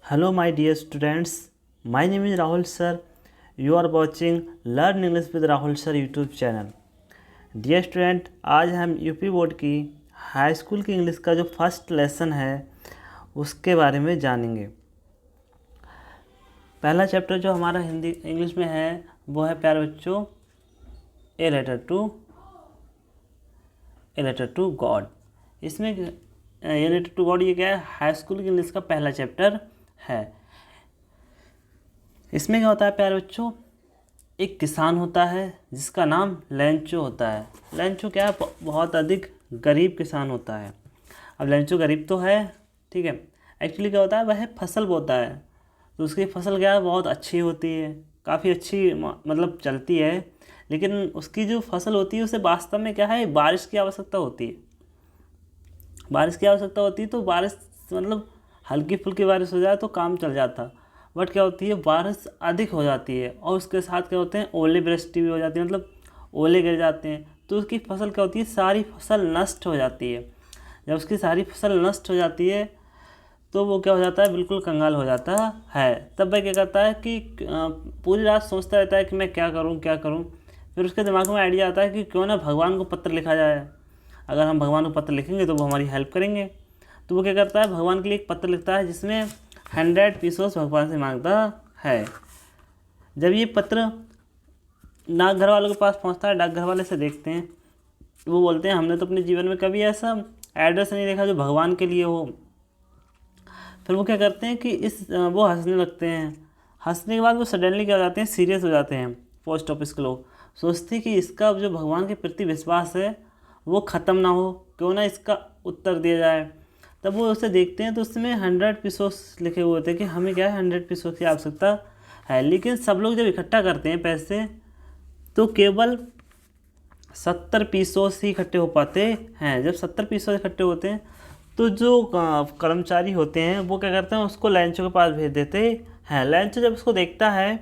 Hello, my dear students. My name is Rahul sir. You are watching Learn English with Rahul sir YouTube channel. Dear student, आज हम UP board की high school की English का जो first lesson है उसके बारे में जानेंगे। पहला चैप्टर जो हमारा हिंदी इंग्लिश में है वो है प्यारे बच्चों ए लेटर टू गॉड। इसमें ए लेटर टू गॉड ये क्या है, हाई स्कूल की इंग्लिश का पहला चैप्टर है। इसमें क्या होता है प्यारे बच्चों, एक किसान होता है जिसका नाम लेंचो होता है। लेंचो क्या है, बहुत अधिक गरीब किसान होता है। अब लेंचो गरीब तो है, ठीक है, एक्चुअली क्या होता है वह फसल बोता है तो उसकी फसल क्या है बहुत अच्छी होती है, काफ़ी अच्छी मतलब चलती है। लेकिन उसकी जो फसल होती है उसे वास्तव में क्या है, बारिश की आवश्यकता होती है। बारिश की आवश्यकता होती है तो बारिश मतलब हल्की फुल्की बारिश हो जाए तो काम चल जाता, बट क्या होती है बारिश अधिक हो जाती है और उसके साथ क्या होते हैं ओले वृष्टि भी हो जाती है, मतलब ओले गिर जाते हैं तो उसकी फसल क्या होती है, सारी फसल नष्ट हो जाती है। जब उसकी सारी फसल नष्ट हो जाती है तो वो क्या हो जाता है, बिल्कुल कंगाल हो जाता है। तब वह क्या करता है कि पूरी रात सोचता रहता है कि मैं क्या करूं क्या करूं। फिर उसके दिमाग में आइडिया आता है कि क्यों ना भगवान को पत्र लिखा जाए, अगर हम भगवान को पत्र लिखेंगे तो वो हमारी हेल्प करेंगे। तो वो क्या करता है, भगवान के लिए एक पत्र लिखता है जिसमें 100 पीसोस भगवान से मांगता है। जब ये पत्र डाक घर वालों के पास पहुंचता है, डाक घर वाले से देखते हैं, वो बोलते हैं हमने तो अपने जीवन में कभी ऐसा एड्रेस नहीं देखा जो भगवान के लिए हो। फिर वो क्या करते हैं कि वो हंसने लगते हैं। हंसने के बाद वो सडनली क्या हो जाते हैं, सीरियस हो जाते हैं। पोस्ट ऑफिस के लोग सोचते हैं कि इसका जो भगवान के प्रति विश्वास है वो ख़त्म ना हो, क्यों ना इसका उत्तर दिया जाए। तब वो उसे देखते हैं तो उसमें 100 पीसोस लिखे हुए थे कि हमें क्या है 100 पीसोस की आवश्यकता है। लेकिन सब लोग जब इकट्ठा करते हैं पैसे तो केवल 70 पीसोस ही इकट्ठे हो पाते हैं। जब 70 पीसोस इकट्ठे होते हैं तो जो कर्मचारी होते हैं वो क्या करते हैं, उसको लेंचो के पास भेज देते हैं। लेंचो जब उसको देखता है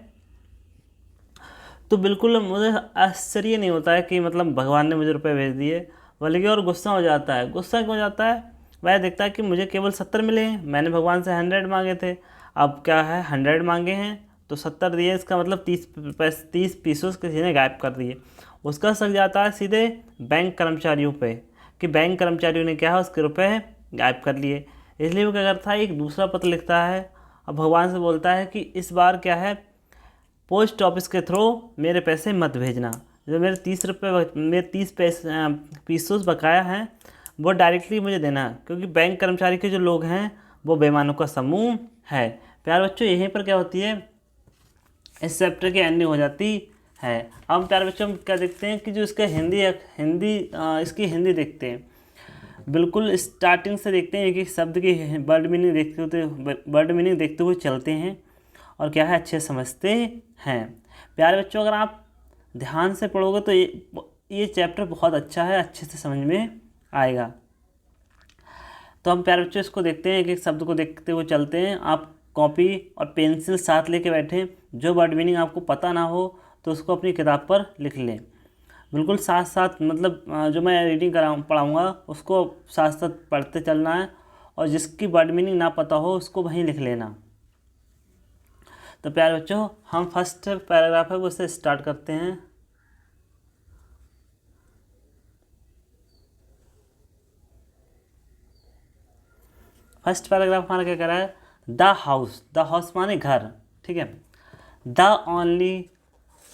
तो बिल्कुल मुझे आश्चर्य नहीं होता है कि मतलब भगवान ने मुझे रुपए भेज दिए, बल्कि और गुस्सा हो जाता है। गुस्सा क्यों हो जाता है, वह देखता है कि मुझे केवल 70 मिले हैं, मैंने भगवान से 100 मांगे थे, अब क्या है 100 मांगे हैं तो 70 दिए, इसका मतलब 30 पीसोस किसी ने गायब कर दिए। उसका शक जाता है सीधे बैंक कर्मचारियों पे कि बैंक कर्मचारियों ने क्या है उसके रुपए गायब कर लिए। इसलिए वो क्या करता है, एक दूसरा पत्र लिखता है और भगवान से बोलता है कि इस बार क्या है पोस्ट ऑफिस के थ्रू मेरे पैसे मत भेजना, जो मेरे 30 पीसोस बकाया हैं वो डायरेक्टली मुझे देना, क्योंकि बैंक कर्मचारी के जो लोग हैं वो बेईमानों का समूह है। प्यारे बच्चों यहीं पर क्या होती है, इस चैप्टर की एंडिंग हो जाती है। अब प्यारे बच्चों हम क्या देखते हैं कि जो इसका इसकी हिंदी देखते हैं, बिल्कुल स्टार्टिंग से देखते हैं, एक एक शब्द की वर्ड मीनिंग देखते हुए चलते हैं और क्या है अच्छे समझते हैं। प्यारे बच्चों अगर आप ध्यान से पढ़ोगे तो ये चैप्टर बहुत अच्छा है, अच्छे से समझ में आएगा। तो हम प्यारे बच्चों इसको देखते हैं, एक एक शब्द को देखते हुए चलते हैं। आप कॉपी और पेंसिल साथ लेके बैठें, जो वर्ड मीनिंग आपको पता ना हो तो उसको अपनी किताब पर लिख लें। बिल्कुल साथ साथ मतलब जो मैं रीडिंग पढ़ाऊँगा उसको साथ साथ पढ़ते चलना है, और जिसकी वर्ड मीनिंग ना पता हो उसको वहीं लिख लेना। तो प्यारे बच्चों हम फर्स्ट पैराग्राफ है वो उससे स्टार्ट करते हैं। फर्स्ट पैराग्राफ हमारा क्या कह रहा है, द हाउस माने घर, ठीक है। The only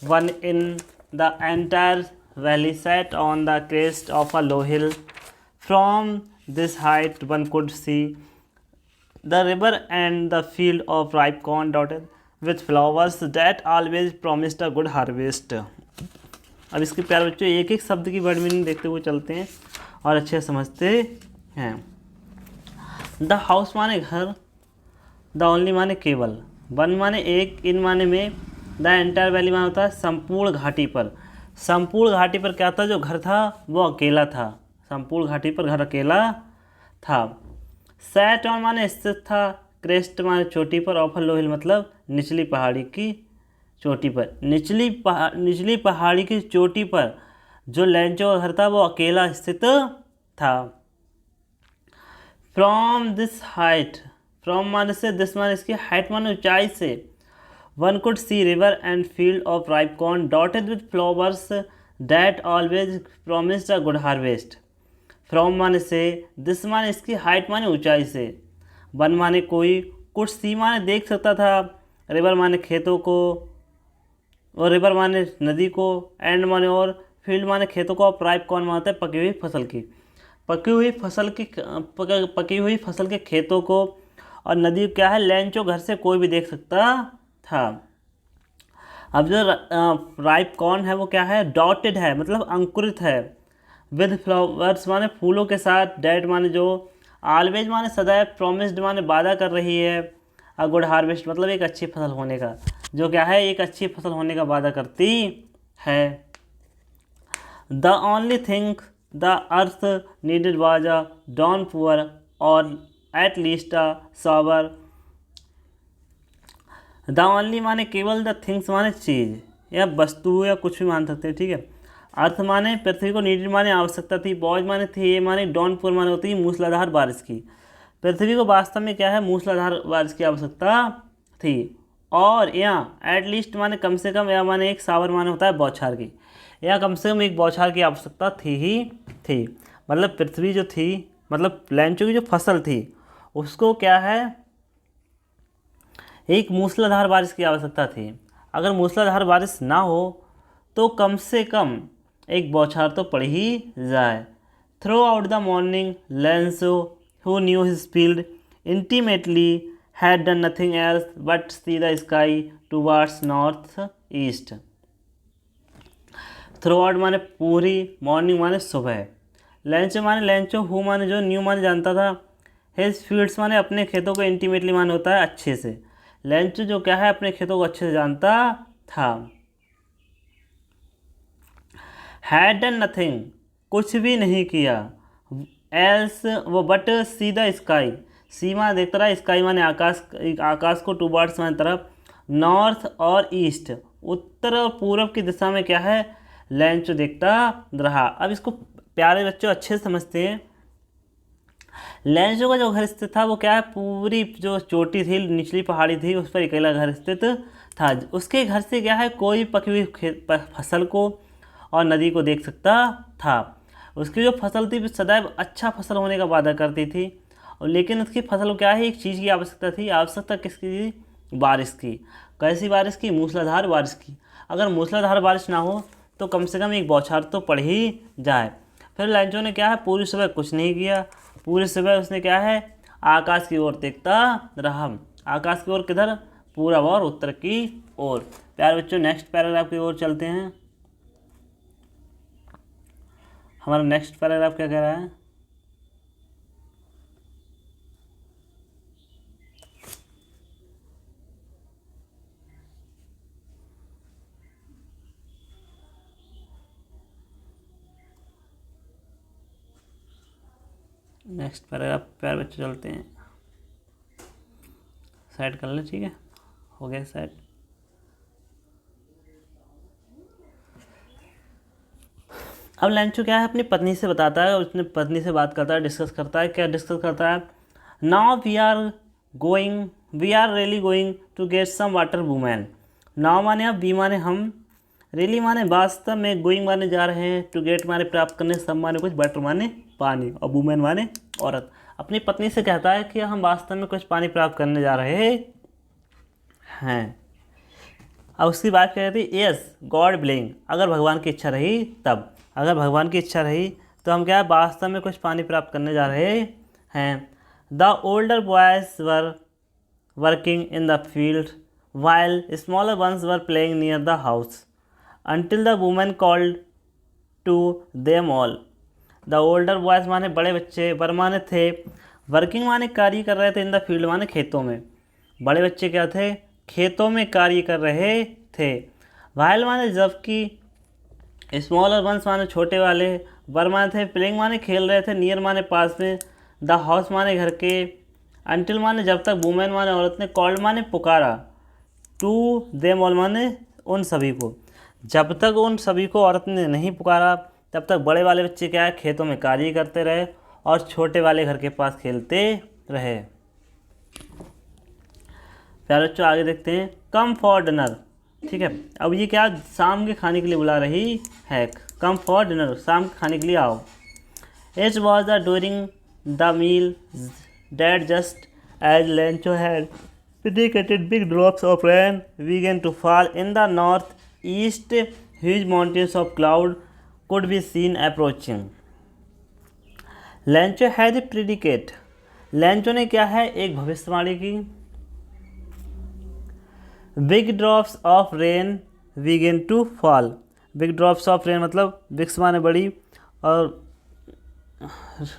one in the entire valley set on the crest of a low hill, from this height one could see the river and the field of ripe corn dotted with flowers that always promised a good harvest. अब इसके प्यारे बच्चों एक एक शब्द की word meaning देखते हुए चलते हैं और अच्छे समझते हैं। द हाउस माने घर, द ओनली माने केवल, वन माने एक, इन माने में, द एंटायर वैली माने होता है संपूर्ण घाटी पर। संपूर्ण घाटी पर क्या था, जो घर था वो अकेला था, संपूर्ण घाटी पर घर अकेला था। सैट ऑन माने स्थित था, क्रेस्ट माने चोटी पर, ऑफ लो हिल मतलब निचली पहाड़ी की चोटी पर। निचली पहाड़ी की चोटी पर जो लेंचो का घर था वो अकेला स्थित था। फ्रॉम दिस हाइट फ्रॉम माने से, दिस माने इसकी, हाइट माने ऊंचाई से। One could see river and field of ripe corn dotted with flowers that always promised a good harvest. From माने से, दिस माने इसकी, हाइट माने ऊंचाई से, वन माने कोई, कुड सी माने देख सकता था, रिवर माने खेतों को, और रिवर माने नदी को, एंड माने और, फील्ड माने खेतों को, और राइप कॉर्न माने होता है पकी हुई फसल की, पकी हुई फसल के खेतों को, और नदी क्या है, लैंचो घर से कोई भी देख सकता था। अब जो राइप कॉर्न है वो क्या है, डॉटेड है मतलब अंकुरित है, विद फ्लावर्स माने फूलों के साथ, डेट माने जो, ऑलवेज माने सदैव, प्रॉमिस्ड माने वादा कर रही है, अ गुड हार्वेस्ट मतलब एक अच्छी फसल होने का, जो क्या है एक अच्छी फसल होने का वादा करती है। The only thing the earth needed was a downpour or at least a shower. The only माने केवल, द थिंग्स माने चीज़ या वस्तु या कुछ भी मान सकते हैं, ठीक है। अर्थ माने पृथ्वी को, नीडेड माने आवश्यकता थी, बॉज माने थे, ये माने, डॉनपुर माने होती है मूसलाधार बारिश की। पृथ्वी को वास्तव में क्या है, मूसलाधार बारिश की आवश्यकता थी। और या एटलीस्ट माने कम से कम, या माने एक, सावर माने होता है बौछार की, या कम से कम एक बौछार की आवश्यकता थी ही थी। मतलब पृथ्वी जो थी, मतलब लैंचो की जो फसल थी उसको क्या है, एक मूसलाधार बारिश की आवश्यकता थी। अगर मूसलाधार बारिश ना हो तो कम से कम एक बौछार तो पड़ ही जाए। Throughout the morning Lencho, who knew his field intimately, had done nothing else but see the sky towards north east. Throughout माने पूरी, मॉर्निंग माने सुबह, लेंचो माने लेंचो, हु माने जो, न्यू माने जानता था, हिज फील्ड्स माने अपने खेतों को, इंटीमेटली माने होता है अच्छे से, लेंचो जो क्या है अपने खेतों को अच्छे से जानता था। हैड डन नथिंग कुछ भी नहीं किया, एल्स वो, बट सी द स्काई, सी माने देखता रहा, स्काई माने आकाश, आकाश को, टूवर्ड्स माने तरफ, नॉर्थ और ईस्ट उत्तर और पूर्व की दिशा में क्या है, लेंचो देखता रहा। अब इसको प्यारे बच्चों अच्छे से समझते हैं। लेंचो का जो घर स्थित था वो क्या है, पूरी जो चोटी थी, निचली पहाड़ी थी, उस पर अकेला घर स्थित था। उसके घर से क्या है, कोई पकी हुई फसल को और नदी को देख सकता था। उसकी जो फसल थी सदैव अच्छा फसल होने का वादा करती थी, और लेकिन उसकी फसल को क्या है, एक चीज़ की आवश्यकता थी। आवश्यकता किसकी थी, बारिश की। कैसी बारिश की, मूसलाधार बारिश की। अगर मूसलाधार बारिश ना हो तो कम से कम एक बौछार तो पड़ ही जाए। फिर लेंचो ने क्या है, पूरी सुबह कुछ नहीं किया, पूरी सुबह उसने क्या है, आकाश की ओर देखता रहा। आकाश की ओर किधर, पूरब और उत्तर की ओर। प्यारे बच्चों नेक्स्ट पैराग्राफ की ओर चलते हैं। हमारा नेक्स्ट पैराग्राफ क्या कह रहा है, नेक्स्ट पैराग्राफ प्यारे बच्चों चलते हैं। सेट कर ले, ठीक है, हो गया सेट। अब लेंचो क्या है, अपनी पत्नी से बताता है, उसने पत्नी से बात करता है, डिस्कस करता है। क्या डिस्कस करता है, now we are really going to get some water women. Now माने अब, वी माने हम, रियली माने वास्तव में, गोइंग माने जा रहे हैं, टू गेट माने प्राप्त करने, सम माने कुछ, वाटर माने पानी, और वुमेन माने औरत। अपनी पत्नी से कहता है कि हम वास्तव में कुछ पानी प्राप्त करने जा रहे हैं। अब उसकी बात कह रही थी, यस गॉड विलिंग, अगर भगवान की इच्छा रही तब, अगर भगवान की इच्छा रही तो हम क्या है, वास्तव में कुछ पानी प्राप्त करने जा रहे हैं। The older boys were working in the field while smaller ones were playing near the house until the woman called to them all। The older boys माने बड़े बच्चे, वर माने थे, वर्किंग माने कार्य कर रहे थे, इन द फील्ड माने खेतों में। बड़े बच्चे क्या थे, खेतों में कार्य कर रहे थे। वाइल माने जबकि, स्मॉलर वंस माने छोटे वाले, वर माने थे, प्लेइंग माने खेल रहे थे, नियर माने पास में, द हाउस माने घर के, अंटिल माने जब तक, वुमेन माने औरत ने, कॉल्ड माने पुकारा, टू देम ऑल माने उन सभी को। जब तक उन सभी को औरत ने नहीं पुकारा तब तक बड़े वाले बच्चे क्या है, खेतों में कार्य करते रहे और छोटे वाले घर के पास खेलते रहे। प्यारे बच्चों आगे देखते हैं, कम फॉर डिनर। ठीक है, अब ये क्या शाम के खाने के लिए बुला रही है, कम फॉर डिनर, शाम के खाने के लिए आओ। It was the during the meal that just as Lencho had predicted big drops of rain began to fall in the northeast. Huge mountains of cloud could be seen approaching. Lencho had predicted, Lencho ने क्या है एक भविष्यवाणी की। Big drops of rain began to fall, big drops of rain मतलब bigs माने बड़ी और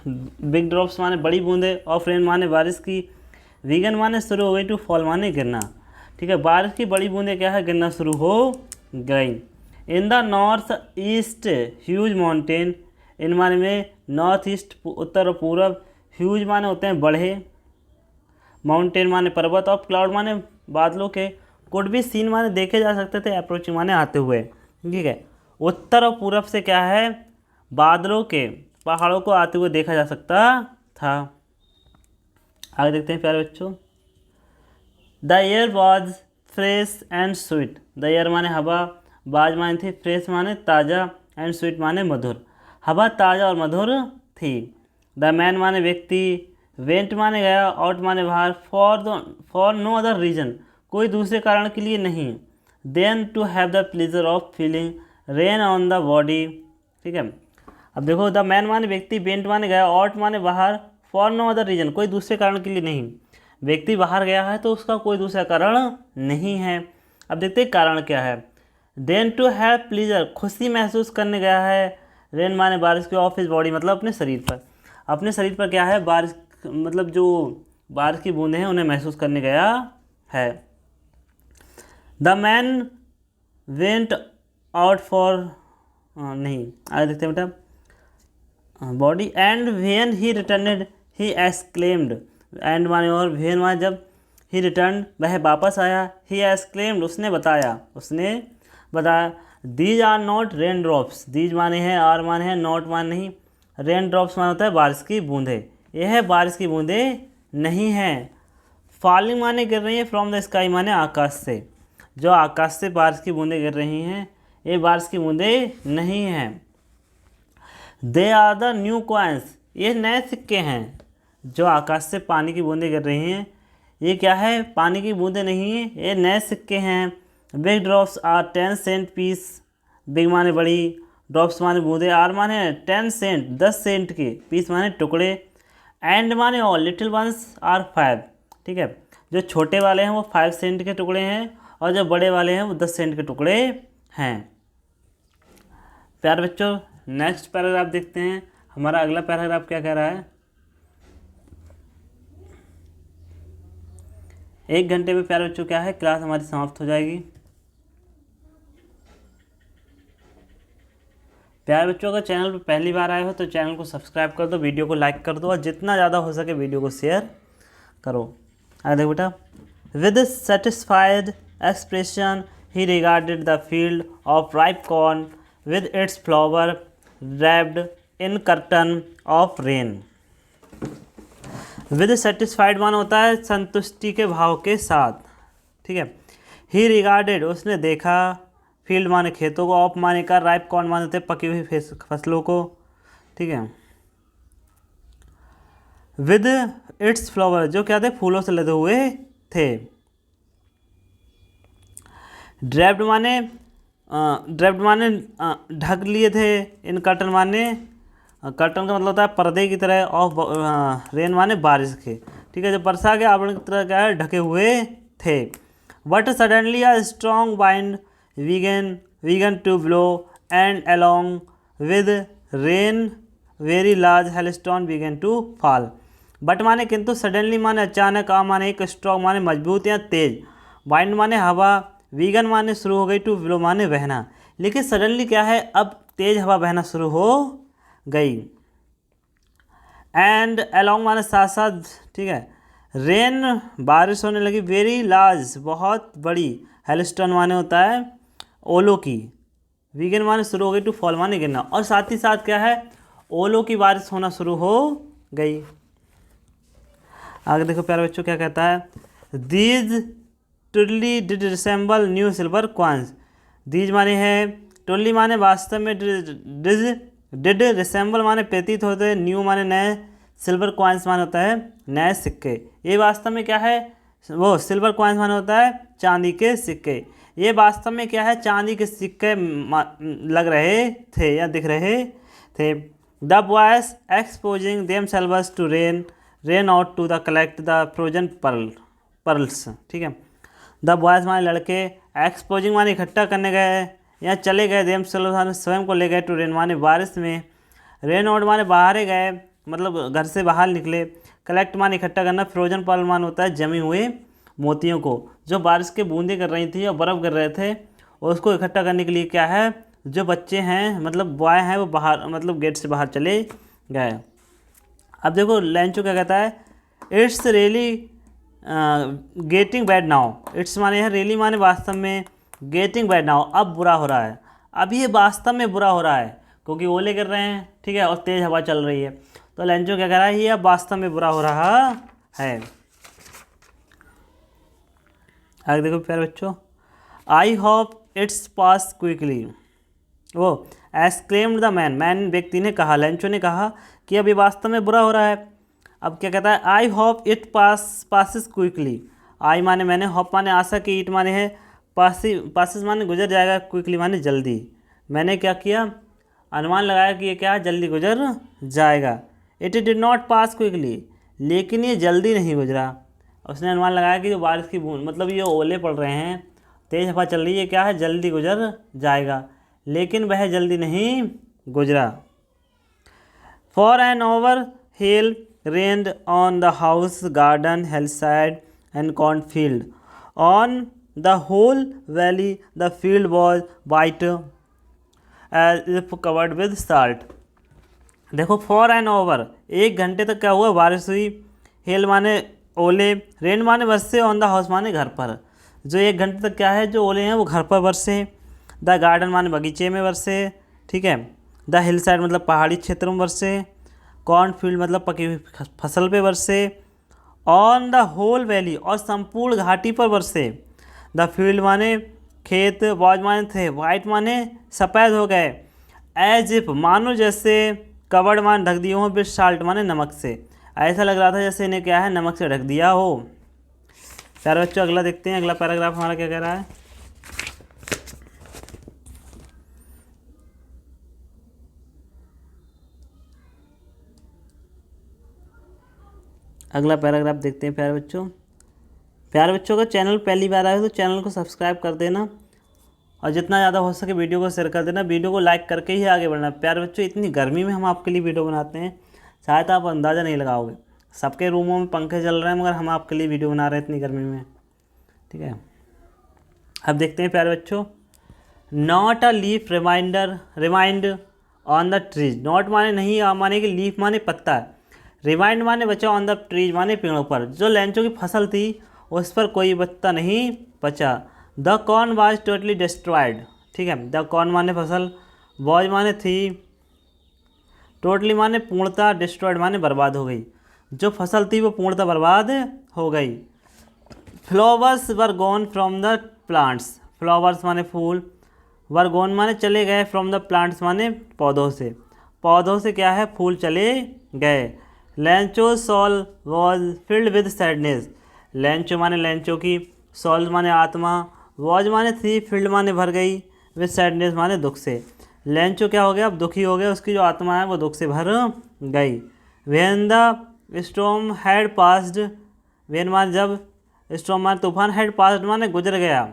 बिग ड्रॉप्स माने बड़ी बूंदे, ऑफ रेन माने बारिश की, वीगन माने शुरू हो गई, टू फॉल माने गिरना। ठीक है, बारिश की बड़ी बूंदें क्या है गिरना शुरू हो गई। In the north east huge mountain, in माने में नॉर्थ ईस्ट उत्तर और पूरब, ह्यूज माने होते हैं बड़े, माउंटेन माने पर्वत, और क्लाउड माने बादलों के, कुड भी सीन माने देखे जा सकते थे, अप्रोचिंग माने आते हुए। ठीक है, उत्तर और पूरब से क्या है बादलों के पहाड़ों को आते हुए देखा जा सकता था। आगे देखते हैं प्यारे बच्चों, the air was fresh and sweet, the air माने हवा, बाज माने थी, फ्रेश माने ताज़ा, एंड स्वीट माने मधुर, हवा ताज़ा और मधुर थी। द मैन माने व्यक्ति, वेंट माने गया, आउट माने बाहर, फॉर नो अदर रीजन कोई दूसरे कारण के लिए नहीं, then to have the pleasure of feeling rain on the body. ठीक है, अब देखो द मैन माने व्यक्ति, वेंट माने गया, आउट माने बाहर, फॉर नो अदर रीजन कोई दूसरे कारण के लिए नहीं, व्यक्ति बाहर गया है तो उसका कोई दूसरा कारण नहीं है। अब देखते हैं कारण क्या है। देन टू हैव प्लीजर खुशी महसूस करने गया है, रेन माने बारिश की, ऑफ हिज बॉडी मतलब अपने शरीर पर, अपने शरीर पर क्या है बारिश मतलब जो बारिश की बूंदें हैं उन्हें महसूस करने गया है। The man went out for नहीं आगे देखते हैं बेटा body, and when he returned he exclaimed, and माने और व्हेन माने जब, ही रिटर्न वह वापस आया, ही एक्सक्लेम्ड उसने बताया, these are not raindrops, these माने हैं, आर माने हैं, नॉट माने नहीं, रेन ड्रॉप्स माने होता है बारिश की बूंदें, यह बारिश की बूंदें नहीं हैं। फॉलिंग माने गिर रही है, फ्रॉम द स्काई माने आकाश से, जो आकाश से बारिश की बूंदें गिर रही हैं ये बारिश की बूंदें नहीं हैं। They are the new coins, ये नए सिक्के हैं, जो आकाश से पानी की बूंदें गिर रही हैं ये क्या है पानी की बूंदें नहीं हैं, ये नए सिक्के हैं। Big drops are 10 cent piece, big माने बड़ी, ड्रॉप्स माने बूंदें, आर माने 10 सेंट 10 सेंट के, पीस माने टुकड़े, एंड माने ऑल, लिटिल वंस आर 5। ठीक है, जो छोटे वाले हैं वो 5 सेंट के टुकड़े हैं और जो बड़े वाले हैं वो 10 सेंट के टुकड़े हैं। प्यारे बच्चों नेक्स्ट पैराग्राफ देखते हैं, हमारा अगला पैराग्राफ क्या कह रहा है। 1 घंटे में प्यारे बच्चों क्या है क्लास हमारी समाप्त हो जाएगी। प्यारे बच्चों अगर चैनल पर पहली बार आए हो तो चैनल को सब्सक्राइब कर दो, वीडियो को लाइक कर दो और जितना ज़्यादा हो सके वीडियो को शेयर करो। आगे देखो बेटा, with satisfied expression he regarded the field of ripe corn with its flower wrapped in curtain of rain। with satisfied मान होता है संतुष्टि के भाव के साथ। ठीक है, he regarded उसने देखा, फील्ड माने खेतों को, ऑफ माने का, राइप कॉर्न माने होते पकी हुई फसलों को। ठीक है, with its flower जो क्या थे फूलों से लदे हुए थे। ड्रैप्ड माने ढक लिए थे, इन कर्टन माने कर्टन का मतलब होता है पर्दे की तरह, ऑफ रेन माने बारिश के। ठीक है, जब वर्षा के आवरण की तरह क्या है ढके हुए थे। But suddenly a strong wind began to blow and along with rain very large hailstone began to fall. But माने किंतु, सडनली माने अचानक, आ माने एक, स्ट्रॉन्ग माने मजबूत या तेज, वाइंड माने हवा, वीगन माने शुरू हो गई, टू ब्लो माने बहना। लेकिन सडनली क्या है अब तेज हवा बहना शुरू हो गई। एंड अलोंग माने साथ साथ। ठीक है, रेन बारिश होने लगी, वेरी लार्ज बहुत बड़ी, हेलस्टोन माने होता है ओलों की, वीगन माने शुरू हो गई, टू फॉल माने गिरना, और साथ ही साथ क्या है ओलों की बारिश होना शुरू हो गई। आगे देखो प्यारे बच्चों क्या कहता है, दीज टुडली did resemble new silver coins. These माने है, टुडली माने वास्तव में, डिड रिसेंबल माने प्रतीत होते हैं, न्यू माने नए, सिल्वर कॉइन्स माने होता है नए सिक्के। ये वास्तव में क्या है, वो सिल्वर कॉइन्स माने होता है चांदी के सिक्के। ये वास्तव में क्या है, चांदी के सिक्के लग रहे थे या दिख रहे थे। The boys exposing themselves to rain out to the collect the frozen pearls. ठीक है, द बॉयज माने लड़के, एक्सपोजिंग माने इकट्ठा करने गए या चले गए, देमसेल्व्स माने स्वयं को ले गए, टू रेन माने बारिश में, रेन आउट माने बाहर गए मतलब घर से बाहर निकले, कलेक्ट माने इकट्ठा करना, फ्रोजन पर्ल माने होता है जमे हुए मोतियों को, जो बारिश के बूंदें कर रही थी और बर्फ़ कर रहे थे, और उसको इकट्ठा करने के लिए क्या है, जो बच्चे हैं मतलब बॉय हैं वो बाहर मतलब गेट से बाहर चले गए। अब देखो लेंचो क्या कहता है, it's really getting bad now. It's माने है रियली माने वास्तव में, गेटिंग बैड नाउ अब बुरा हो रहा है, अब ये वास्तव में बुरा हो रहा है क्योंकि ओले गिर रहे हैं, ठीक है, और तेज़ हवा चल रही है। तो लेंचो क्या कह रहा है, ये अब वास्तव में बुरा हो रहा है। आगे देखो प्यारे बच्चों, I hope it's pass quickly, वो एक्सक्लेम्ड द मैन व्यक्ति ने कहा, लेंचो ने कहा कि अब ये वास्तव में बुरा हो रहा है। अब क्या कहता है, I hope it passes quickly. I माने मैंने, होप माने आशा की, इट माने है पासिस माने गुजर जाएगा, क्विकली माने जल्दी। मैंने क्या किया, अनुमान लगाया कि ये क्या जल्दी गुजर जाएगा। It did not pass quickly, लेकिन ये जल्दी नहीं गुजरा। उसने अनुमान लगाया कि जो बारिश की बूंद मतलब ये ओले पड़ रहे हैं, तेज़ हवा चल रही है, क्या है जल्दी गुजर जाएगा, लेकिन वह जल्दी नहीं गुजरा। For an hour hail rained on the house, garden, hillside and cornfield, on the whole valley the field was white as if covered with salt. देखो फॉर एन ओवर, 1 घंटे तक क्या हुआ, बारिश हुई, हेल माने ओले, रेन माने बरसे, ऑन द हाउस माने घर पर, जो 1 घंटे तक क्या है जो ओले हैं वो घर पर बरसे, द गार्डन माने बगीचे में बरसे, ठीक है, द हिल साइड मतलब पहाड़ी क्षेत्र में बरसे, कॉर्न फील्ड मतलब पकी हुई फसल पे बरसे, ऑन द होल वैली और संपूर्ण घाटी पर बरसे, द फील्ड माने खेत, वॉज माने थे, वाइट माने सफ़ेद हो गए, एज इफ मानो जैसे, कवर्ड माने ढक दिए हो, विद साल्ट माने नमक से, ऐसा लग रहा था जैसे इन्हें क्या है नमक से ढक दिया हो। प्यारे बच्चों अगला देखते हैं, अगला पैराग्राफ हमारा क्या कह रहा है। अगला पैराग्राफ देखते हैं प्यारे बच्चों। प्यारे बच्चों का चैनल पहली बार आए तो चैनल को सब्सक्राइब कर देना और जितना ज़्यादा हो सके वीडियो को शेयर कर देना, वीडियो को लाइक करके ही आगे बढ़ना। प्यारे बच्चों इतनी गर्मी में हम आपके लिए वीडियो बनाते हैं, शायद आप अंदाज़ा नहीं लगाओगे, सबके रूमों में पंखे चल रहे हैं मगर हम आपके लिए वीडियो बना रहे हैं इतनी गर्मी में, ठीक है। अब देखते हैं प्यारे बच्चों, not a leaf remind on the trees. Not माने नहीं, माने कि लीफ माने पत्ता, रिमाइंड माने बचा, ऑन द ट्रीज माने पेड़ों पर। जो लेंचो की फसल थी उस पर कोई पत्ता नहीं बचा। The corn was totally destroyed, ठीक है, द कॉर्न माने फसल, वॉज माने थी, टोटली माने पूर्णतः, डिस्ट्रॉयड माने बर्बाद हो गई, जो फसल थी वो पूर्णतः बर्बाद हो गई। Flowers were gone from the plants, flowers माने फूल, वर गॉन माने चले गए, फ्रॉम द प्लांट्स माने पौधों से, पौधों से क्या है फूल चले गए। Lencho soul was filled with sadness, Lencho माने लेंचो की, सॉल माने आत्मा, वॉज माने थी, फील्ड माने भर गई, विद सैडनेस माने दुख से। लेंचो क्या हो गया, अब दुखी हो गया, उसकी जो आत्मा है वो दुख से भर गई। When the storm had passed, when माने जब, स्टॉर्म माने तूफान, हैड पास्ड माने गुजर गया,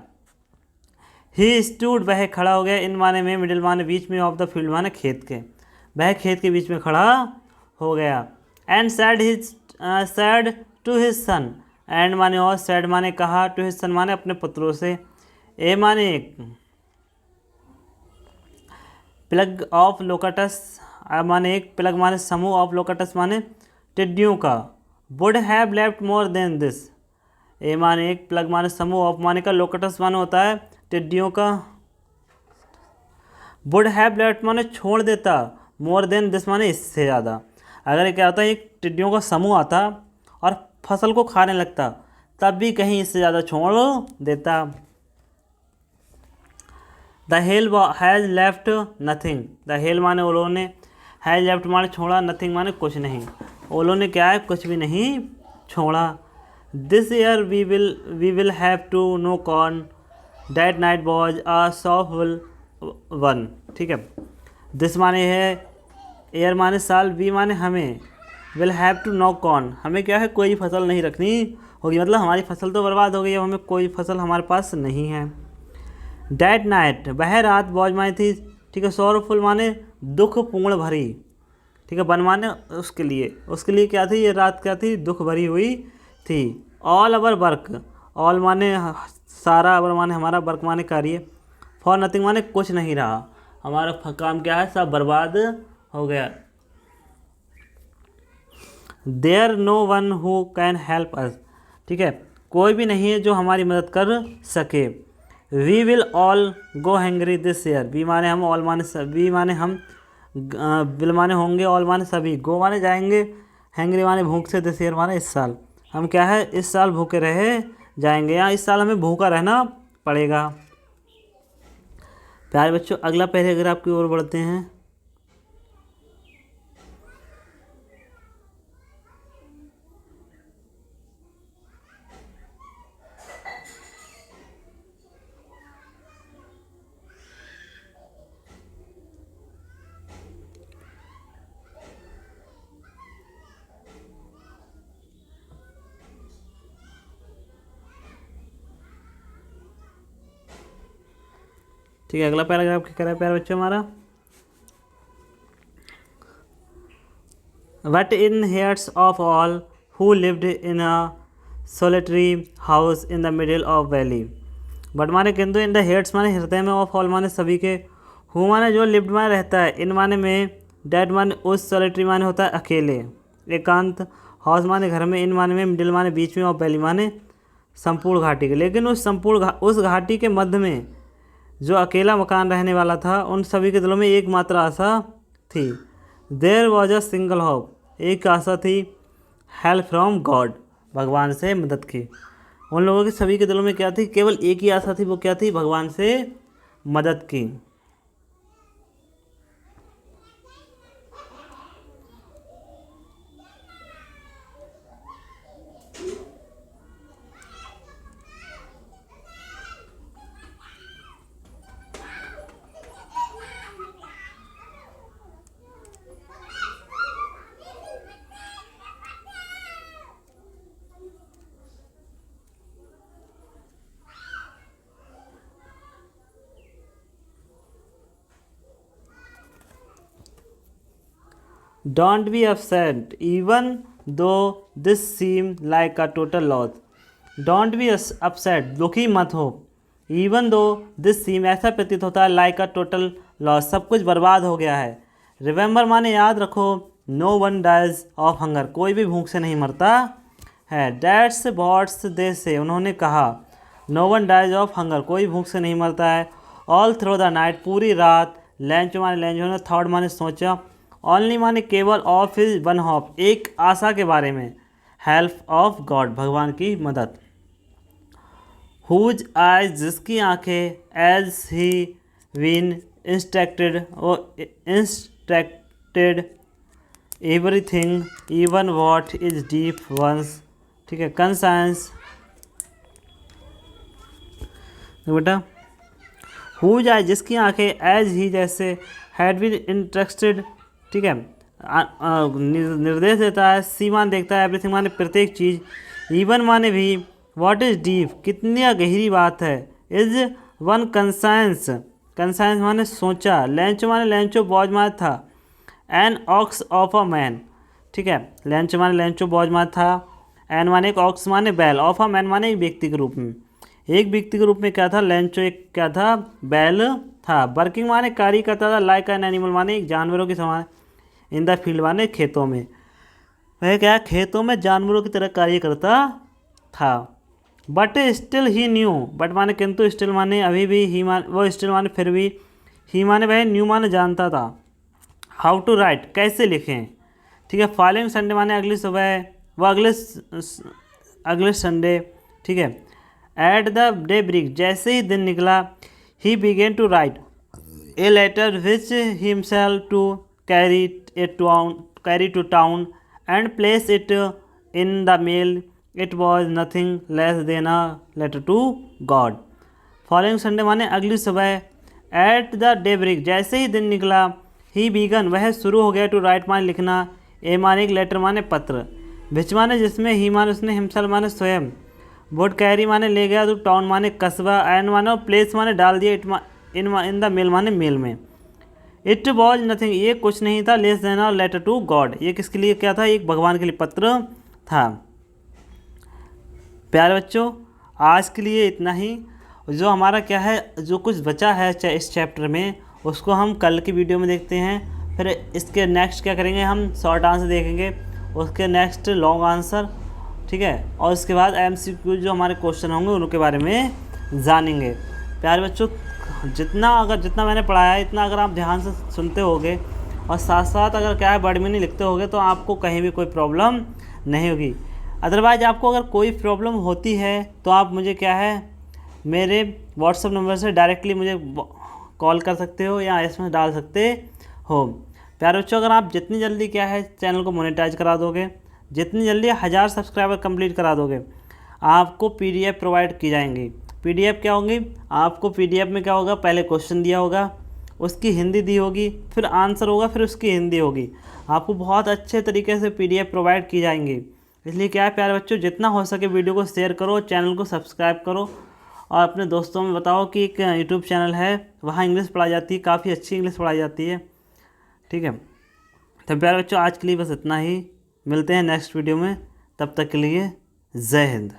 ही स्टूड वह खड़ा हो गया, इन माने में, मिडिल माने बीच में, ऑफ द फील्ड माने खेत के, वह खेत के बीच में खड़ा हो गया। And said to his son, and माने और, सैड माने कहा, टू हिज सन माने अपने पुत्रों से, ए माने एक, प्लग ऑफ लोकटस माने एक, प्लग माने समूह, ऑफ लोकटस माने टिड्डियों का, would have left more than this, a माने एक, प्लग माने समूह, ऑफ माने का, लोकटस माने होता है टिड्डियों का, वुड हैव लेफ्ट माने छोड़ देता, मोर देन दिस माने इससे ज़्यादा। अगर ये क्या होता है, एक टिड्डियों का समूह आता और फसल को खाने लगता तब भी कहीं इससे ज़्यादा छोड़ देता। The hell has left nothing. The hell माने ओलों ने, हैज़ लेफ्ट माने छोड़ा, नथिंग माने कुछ नहीं। ओलों ने क्या है, कुछ भी नहीं छोड़ा। This year we will have to no corn, that night was a sorrowful one. ठीक है, दिस माने है ईयर माने साल, वी माने हमें, will have to no corn हमें क्या है, कोई फसल नहीं रखनी होगी, मतलब हमारी फसल तो बर्बाद हो गई, अब हमें कोई फसल हमारे पास नहीं है। डैट नाइट वह रात बॉज माने थी। ठीक है, सॉरफुल माने दुखपूर्ण भरी। ठीक है, वन माने उसके लिए क्या थी, ये रात क्या थी, दुख भरी हुई थी। ऑल अवर वर्क, ऑल माने सारा, अवर माने हमारा, वर्क माने कार्य, फॉर नथिंग माने कुछ नहीं रहा, हमारा काम क्या है, सब बर्बाद हो गया। There no one who can help us. ठीक है, कोई भी नहीं है जो हमारी मदद कर सके। We will all go hungry this year. We माने हम, ऑल माने वी माने हम, विल माने होंगे, ऑल माने सभी, गो माने जाएंगे, हैंग्री माने भूख से, दिस ईयर माने इस साल, हम क्या है इस साल भूखे रहे जाएंगे, या इस साल हमें भूखा रहना पड़ेगा। प्यारे बच्चों, अगला पैराग्राफ की ओर बढ़ते हैं। ठीक है, अगला पैराग्राफ क्या कह रहा है प्यारे बच्चों हमारा, But in hearts of all who lived in a solitary house in the middle of valley. But माने किंतु, इन द हेड्स माने हृदय में, ऑफ ऑल माने सभी के, हु माने जो, लिव्ड माने रहता है, इन माने में, डेड माने उस, सोलिटरी माने होता है अकेले, एकांत, हाउस माने घर में, इन माने में, मिडिल माने बीच में, और वैली माने संपूर्ण घाटी के। लेकिन उस संपूर्ण उस घाटी के मध्य में जो अकेला मकान रहने वाला था, उन सभी के दिलों में एकमात्र आशा थी। There was a single hope, एक आशा थी, हेल्प फ्रॉम गॉड, भगवान से मदद की। उन लोगों के सभी के दिलों में क्या थी, केवल एक ही आशा थी, वो क्या थी, भगवान से मदद की। Don't be upset even though this seem like a total loss. Don't be upset, दुखी मत हो, even though this seem, ऐसा प्रतीत होता है, like a total loss, सब कुछ बर्बाद हो गया है। Remember माने याद रखो, no one dies of hunger, कोई भी भूख से नहीं मरता है। That's what they say, उन्होंने कहा, no one dies of hunger, कोई भूख से नहीं मरता है। All through the night, पूरी रात, लैंच माने लैंच होना, थॉट माने सोचा, ओनली माने केवल, ऑफ हिज वन होप, एक आशा के बारे में, हेल्प ऑफ गॉड, भगवान की मदद। हुज आइज, जिसकी आंखें, एज ही बीन इंस्ट्रक्टेड, वो instructed everything, even what is deep once. ठीक है, कंसाइंस बेटा, हुज आइज, जिसकी आंखें, एज ही जैसे, हैड बीन इंटरेस्टेड, ठीक है, निर्देश देता है, सी मान देखता है, एवरीथिंग माने प्रत्येक चीज़, इवन माने भी, व्हाट इज डीप, कितनी गहरी बात है, इज वन कंसाइंस, कंसाइंस माने सोचा, लैंचो माने लैंचो बॉज माने था, an ox of a man. ठीक है, लैंचो माने लैंचो बॉज माने था, एन माने एक, ऑक्स माने बैल, ऑफ अ मैन माने एक व्यक्ति के रूप में, एक व्यक्ति के रूप में क्या था, लैंचो एक क्या था, बैल था। वर्किंग माने कार्य करता था, लाइक एन एनिमल माने एक जानवरों के समान, इन द फील्ड माने खेतों में, वह क्या, खेतों में जानवरों की तरह कार्य करता था। But still he new, but माने किंतु, स्टिल माने अभी भी, ही मान वो, स्टिल माने फिर भी, ही माने वह, न्यू माने जानता था, हाउ टू राइट, कैसे लिखें। ठीक है, फॉलोइंग संडे माने अगली सुबह, वो अगले संडे, ठीक है। एट द डे ब्रेक, जैसे ही दिन निकला, he began to write a letter which himself to carry to town and place it in the mail. It was nothing less than a letter to God. Following Sunday माने अगली सुबह। At the day break, जैसे ही दिन निकला, ही began वह शुरू हो गया, टू राइट माने लिखना, ए माने एक लेटर माने पत्र, विच माने जिसमें, ही माने उसने, हिमसेल्फ माने स्वयं, वुड कैरी माने ले गया, तो टाउन माने कस्बा, एंड माने प्लेस माने डाल दिया, इट इन द मेल माने मेल में। इट वॉज नथिंग, ये कुछ नहीं था, less than a letter to God, ये किसके लिए क्या था, एक भगवान के लिए पत्र था। प्यारे बच्चों, आज के लिए इतना ही। जो हमारा क्या है, जो कुछ बचा है इस चैप्टर में, उसको हम कल की वीडियो में देखते हैं। फिर इसके नेक्स्ट क्या करेंगे, हम शॉर्ट आंसर देखेंगे, उसके नेक्स्ट लॉन्ग आंसर, ठीक है, और उसके बाद MCQ जो हमारे क्वेश्चन होंगे उनके बारे में जानेंगे। प्यारे बच्चों, जितना मैंने पढ़ाया है, इतना अगर आप ध्यान से सुनते होगे और साथ साथ अगर क्या है वर्ड मीनिंग लिखते होगे, तो आपको कहीं भी कोई प्रॉब्लम नहीं होगी। अदरवाइज आपको अगर कोई प्रॉब्लम होती है तो आप मुझे क्या है, मेरे व्हाट्सअप नंबर से डायरेक्टली मुझे कॉल कर सकते हो या SMS डाल सकते हो। प्यारे बच्चों, अगर आप जितनी जल्दी क्या है चैनल को मोनेटाइज करा दोगे, जितनी जल्दी 1000 सब्सक्राइबर कंप्लीट करा दोगे, आपको PDF प्रोवाइड की जाएंगी। PDF क्या होंगी, आपको PDF में क्या होगा, पहले क्वेश्चन दिया होगा, उसकी हिंदी दी होगी, फिर आंसर होगा, फिर उसकी हिंदी होगी। आपको बहुत अच्छे तरीके से PDF प्रोवाइड की जाएंगी। इसलिए क्या है प्यारे बच्चों, जितना हो सके वीडियो को शेयर करो, चैनल को सब्सक्राइब करो और अपने दोस्तों में बताओ कि एक YouTube चैनल है, वहाँ इंग्लिश पढ़ाई जाती है, काफ़ी अच्छी इंग्लिश पढ़ाई जाती है, ठीक है। तो प्यारे बच्चों, आज के लिए बस इतना ही, मिलते हैं नेक्स्ट वीडियो में, तब तक के लिए जय हिंद।